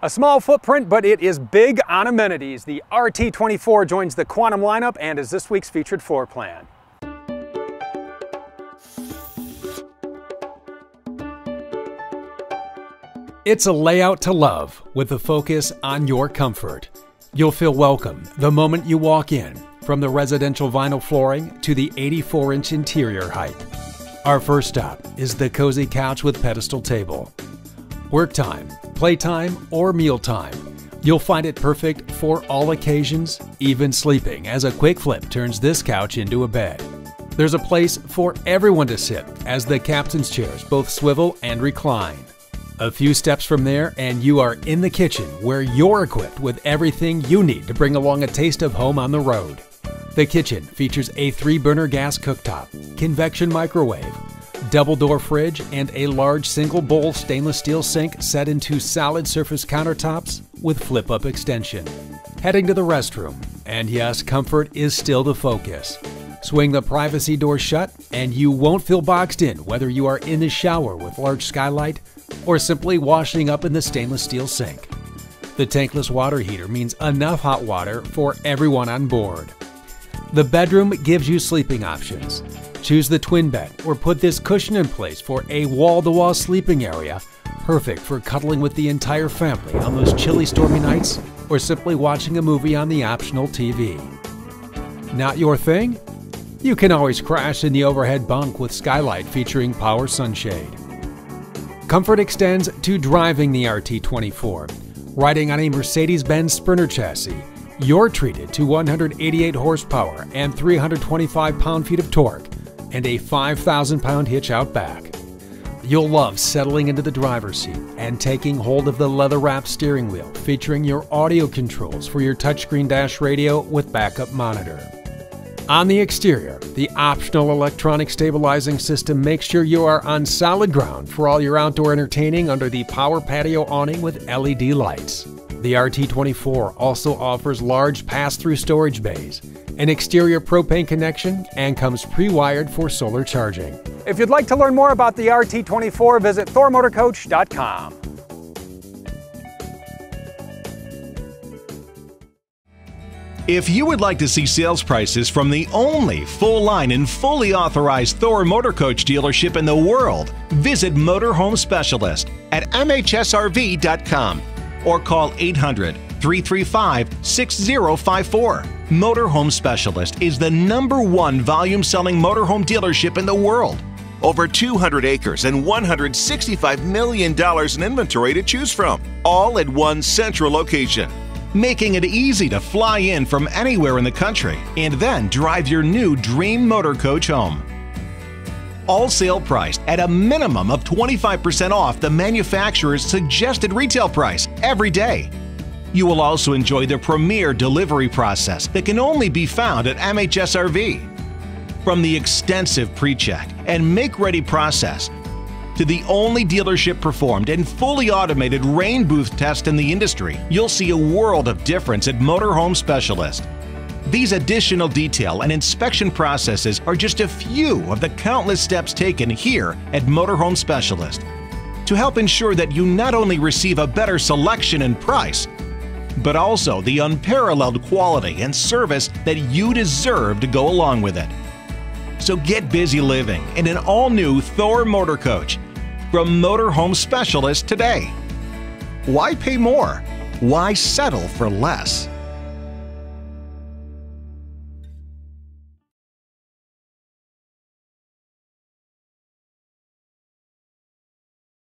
A small footprint, but it is big on amenities. The RT24 joins the Quantum lineup and is this week's featured floor plan. It's a layout to love with a focus on your comfort. You'll feel welcome the moment you walk in, from the residential vinyl flooring to the 84-inch interior height. Our first stop is the cozy couch with pedestal table. Work time, playtime, or mealtime, you'll find it perfect for all occasions, even sleeping, as a quick flip turns this couch into a bed. There's a place for everyone to sit, as the captain's chairs both swivel and recline. A few steps from there and you are in the kitchen, where you're equipped with everything you need to bring along a taste of home on the road. The kitchen features a 3-burner gas cooktop, convection microwave, double-door fridge, and a large single-bowl stainless steel sink set into solid surface countertops with flip-up extension. Heading to the restroom, and yes, comfort is still the focus. Swing the privacy door shut, and you won't feel boxed in whether you are in the shower with large skylight or simply washing up in the stainless steel sink. The tankless water heater means enough hot water for everyone on board. The bedroom gives you sleeping options. Choose the twin bed or put this cushion in place for a wall-to-wall sleeping area, perfect for cuddling with the entire family on those chilly, stormy nights or simply watching a movie on the optional TV. Not your thing? You can always crash in the overhead bunk with skylight featuring power sunshade. Comfort extends to driving the RT24. Riding on a Mercedes-Benz Sprinter chassis, you're treated to 188 horsepower and 325 pound-feet of torque and a 5,000-pound hitch out back. You'll love settling into the driver's seat and taking hold of the leather-wrapped steering wheel featuring your audio controls for your touchscreen dash radio with backup monitor. On the exterior, the optional electronic stabilizing system makes sure you are on solid ground for all your outdoor entertaining under the power patio awning with LED lights. The RT24 also offers large pass-through storage bays, an exterior propane connection, and comes pre-wired for solar charging. If you'd like to learn more about the RT24, visit thormotorcoach.com. If you would like to see sales prices from the only full-line and fully authorized Thor Motor Coach dealership in the world, visit Motorhome Specialist at mhsrv.com or call 800-335-6054. Motorhome Specialist is the #1 volume-selling motorhome dealership in the world. Over 200 acres and $165 million in inventory to choose from, all at one central location, making it easy to fly in from anywhere in the country and then drive your new dream motor coach home. All sale priced at a minimum of 25% off the manufacturer's suggested retail price every day. You will also enjoy the premier delivery process that can only be found at MHSRV. From the extensive pre-check and make-ready process to the only dealership-performed and fully automated rain booth test in the industry, you'll see a world of difference at Motorhome Specialist. These additional detail and inspection processes are just a few of the countless steps taken here at Motorhome Specialist to help ensure that you not only receive a better selection and price, but also the unparalleled quality and service that you deserve to go along with it. So get busy living in an all-new Thor Motor Coach from Motorhome Specialist today. Why pay more? Why settle for less?